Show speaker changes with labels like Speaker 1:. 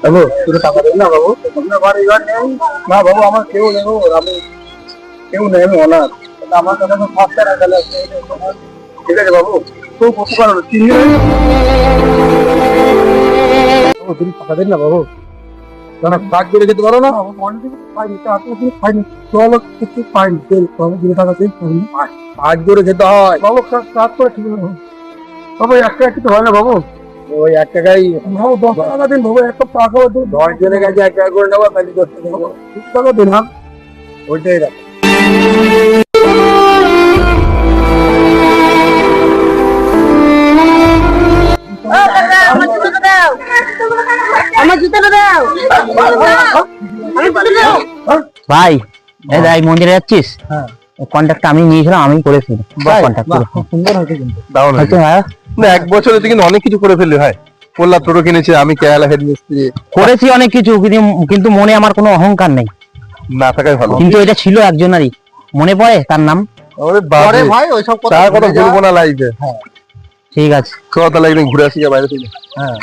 Speaker 1: বাবু তুমি টাকা দেবেন না বাবু? আপনার বাড়ি ঘর নেই না বাবু, আমার কেউ নেই, আমি কেউ নেই, আমি অনাথ। আমার কাছে তো 5 টাকা গেলে ঠিক আছে বাবু, খুব উপকার হলো। তুমি টাকা দেন না বাবু, কাজ করে যেতে পারো না? কাজ করে খেতে হয় বাবু, কাজ করে ঠিক আছে বাবু। 1 টাকা কিছু হয় না বাবু? ওই 1 টাকাই বাবু, 10 টাকা দিন বাবু, 1 টাকা 10 জনের কাছে 1 টাকা করে নেবো, তাহলে 10 টাকা 20 টাকা দিন। হ্যাঁ ওইটাই রাখ।
Speaker 2: ভাই এই দেখ মন্দিরে যাচ্ছিস, কন্ট্যাক্ট আমি নিয়েছিলাম, আমি করেছি কন্ট্যাক্ট।
Speaker 1: সুন্দর হয়েছে কিন্তু।
Speaker 3: দাও না না, 1 বছরে তুই কিন্তু অনেক কিছু করে ফেললি। হয় পোল্লা টোটো কিনেছে, আমি কেরালা হেড মিস্ত্রি
Speaker 2: করেছি অনেক কিছু, কিন্তু মনে আমার কোনো অহংকার নেই।
Speaker 3: না থাকাই ভালো।
Speaker 2: কিন্তু এটা ছিল একজনেরই, মনে পড়ে তার নাম?
Speaker 3: আরে বাবা
Speaker 1: ভাই ওইসব
Speaker 3: তার কথা বলবো না লাইভে।
Speaker 2: ঠিক আছে,
Speaker 3: কথা লাগলে ঘুরে আসি বাইরে থেকে।
Speaker 1: হ্যাঁ